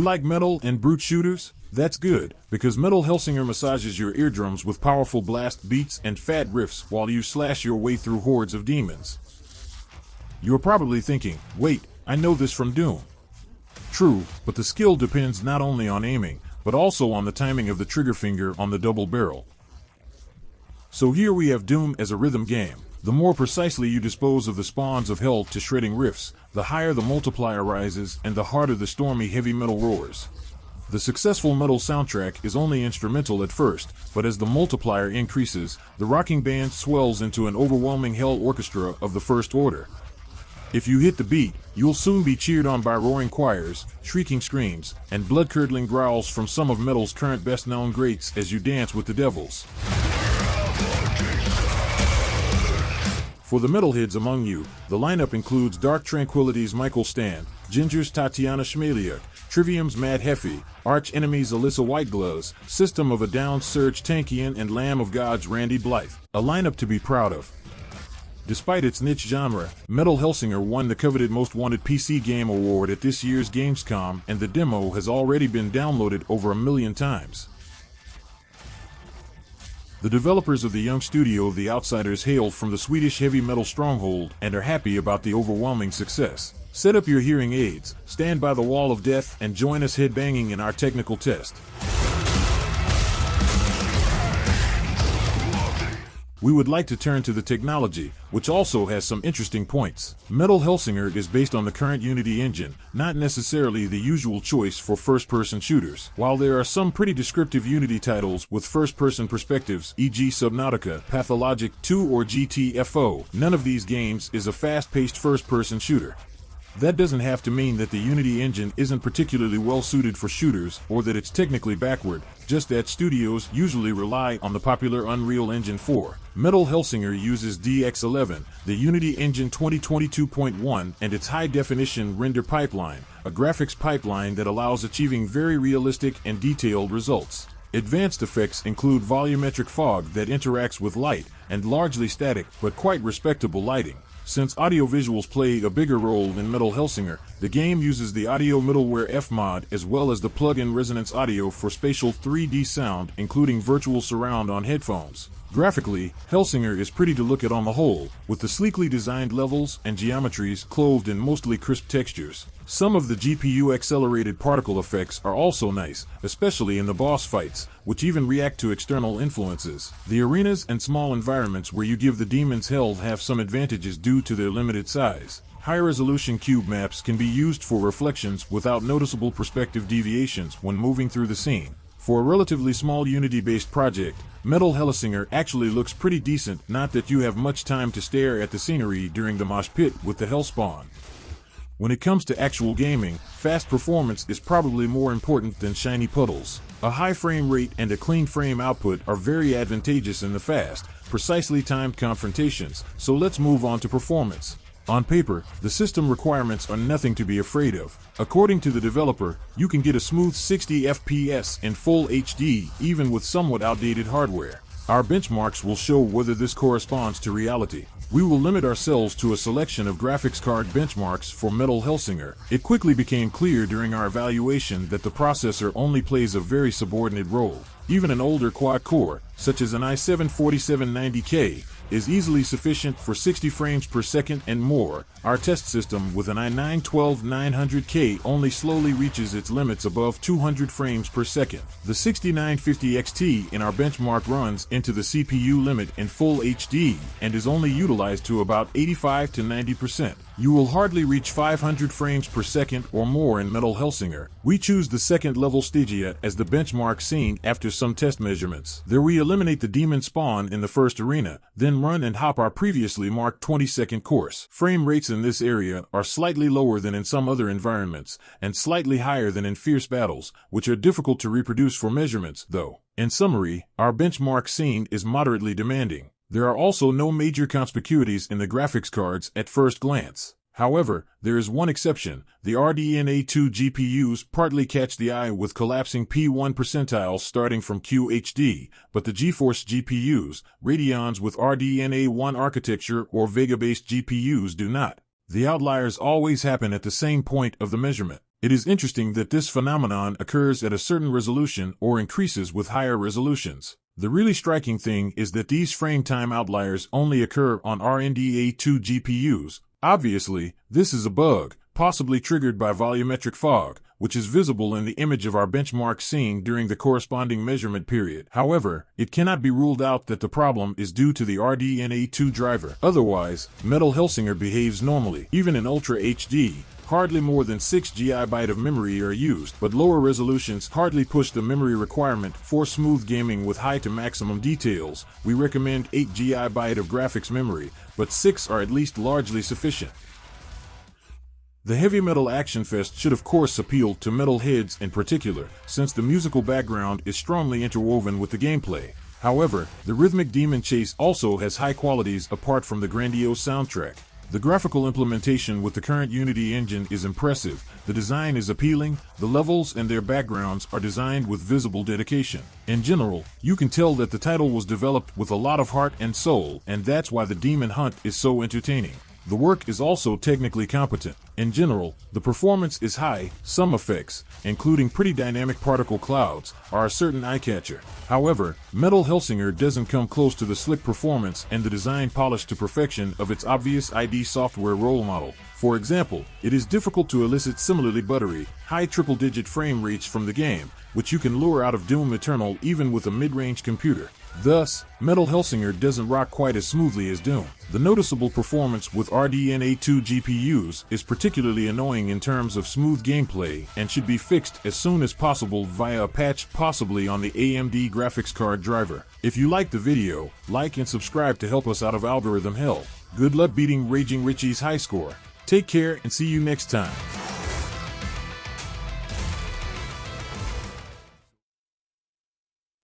like metal and brute shooters? That's good, because Metal Hellsinger massages your eardrums with powerful blast beats and fat riffs while you slash your way through hordes of demons. You're probably thinking, wait, I know this from Doom. True, but the skill depends not only on aiming, but also on the timing of the trigger finger on the double barrel. So here we have Doom as a rhythm game. The more precisely you dispose of the spawns of hell to shredding riffs, the higher the multiplier rises and the harder the stormy heavy metal roars. The successful metal soundtrack is only instrumental at first, but as the multiplier increases, the rocking band swells into an overwhelming hell orchestra of the first order. If you hit the beat, you'll soon be cheered on by roaring choirs, shrieking screams, and blood-curdling growls from some of metal's current best-known greats as you dance with the devils. For the metalheads among you, the lineup includes Dark Tranquility's Michael Stan, Ginger's Tatiana Schmaliuk, Trivium's Matt Heffy, Arch Enemy's Alyssa Whitegloves, System of a Down's Serge Tankian, and Lamb of God's Randy Blythe. A lineup to be proud of. Despite its niche genre, Metal Hellsinger won the coveted Most Wanted PC Game Award at this year's Gamescom, and the demo has already been downloaded over 1 million times. The developers of the young studio The Outsiders hail from the Swedish heavy metal stronghold and are happy about the overwhelming success. Set up your hearing aids, stand by the wall of death, and join us headbanging in our technical test. We would like to turn to the technology, which also has some interesting points. Metal Hellsinger is based on the current Unity engine, not necessarily the usual choice for first-person shooters. While there are some pretty descriptive Unity titles with first-person perspectives, e.g. Subnautica, Pathologic 2, or GTFO, none of these games is a fast-paced first-person shooter. That doesn't have to mean that the Unity engine isn't particularly well suited for shooters, or that it's technically backward, just that studios usually rely on the popular Unreal Engine 4. Metal Hellsinger uses DX11, the Unity Engine 2022.1, and its high-definition render pipeline, a graphics pipeline that allows achieving very realistic and detailed results. Advanced effects include volumetric fog that interacts with light, and largely static but quite respectable lighting. Since audiovisuals play a bigger role in Metal Hellsinger, the game uses the audio middleware Fmod as well as the plug-in Resonance Audio for spatial 3D sound, including virtual surround on headphones. Graphically, Hellsinger is pretty to look at on the whole, with the sleekly designed levels and geometries clothed in mostly crisp textures. Some of the GPU-accelerated particle effects are also nice, especially in the boss fights, which even react to external influences. The arenas and small environments where you give the demons hell have some advantages due to their limited size. High-resolution cube maps can be used for reflections without noticeable perspective deviations when moving through the scene. For a relatively small Unity-based project, Metal Hellsinger actually looks pretty decent, not that you have much time to stare at the scenery during the mosh pit with the Hellspawn. When it comes to actual gaming, fast performance is probably more important than shiny puddles. A high frame rate and a clean frame output are very advantageous in the fast, precisely timed confrontations, so let's move on to performance. On paper, the system requirements are nothing to be afraid of. According to the developer, you can get a smooth 60 FPS in full HD even with somewhat outdated hardware. Our benchmarks will show whether this corresponds to reality. We will limit ourselves to a selection of graphics card benchmarks for Metal Hellsinger. It quickly became clear during our evaluation that the processor only plays a very subordinate role. Even an older quad-core, such as an i7-4790K, is easily sufficient for 60 frames per second and more. Our test system with an i9-12900K only slowly reaches its limits above 200 frames per second. The 6950 XT in our benchmark runs into the CPU limit in full HD and is only utilized to about 85 to 90%. You will hardly reach 500 frames per second or more in Metal Hellsinger. We choose the second level Stygia as the benchmark scene after some test measurements. There we eliminate the demon spawn in the first arena, then run and hop our previously marked 20-second course. Frame rates in this area are slightly lower than in some other environments, and slightly higher than in fierce battles, which are difficult to reproduce for measurements, though. In summary, our benchmark scene is moderately demanding. There are also no major conspicuities in the graphics cards at first glance. However, there is one exception. The RDNA2 GPUs partly catch the eye with collapsing P1 percentiles starting from QHD, but the GeForce GPUs, Radeons with RDNA1 architecture or Vega-based GPUs do not. The outliers always happen at the same point of the measurement. It is interesting that this phenomenon occurs at a certain resolution or increases with higher resolutions. The really striking thing is that these frame time outliers only occur on RDNA2 GPUs. Obviously, this is a bug, possibly triggered by volumetric fog, which is visible in the image of our benchmark scene during the corresponding measurement period. However, it cannot be ruled out that the problem is due to the RDNA2 driver. Otherwise, Metal Hellsinger behaves normally. Even in Ultra HD, hardly more than 6 GB of memory are used, but lower resolutions hardly push the memory requirement. For smooth gaming with high to maximum details, we recommend 8 GB of graphics memory, but 6 are at least largely sufficient. The heavy metal action fest should of course appeal to metalheads in particular, since the musical background is strongly interwoven with the gameplay. However, the rhythmic demon chase also has high qualities apart from the grandiose soundtrack. The graphical implementation with the current Unity engine is impressive, the design is appealing, the levels and their backgrounds are designed with visible dedication. In general, you can tell that the title was developed with a lot of heart and soul, and that's why the demon hunt is so entertaining. The work is also technically competent. In general, the performance is high. Some effects, including pretty dynamic particle clouds, are a certain eye-catcher. However, Metal Hellsinger doesn't come close to the slick performance and the design polished to perfection of its obvious ID software role model. For example, it is difficult to elicit similarly buttery, high triple-digit frame rates from the game, which you can lure out of Doom Eternal even with a mid-range computer. Thus, Metal Hellsinger doesn't rock quite as smoothly as Doom. The noticeable performance with RDNA2 GPUs is particularly annoying in terms of smooth gameplay and should be fixed as soon as possible via a patch, possibly on the AMD graphics card driver. If you liked the video, like and subscribe to help us out of algorithm hell. Good luck beating Raging Richie's high score. Take care and see you next time.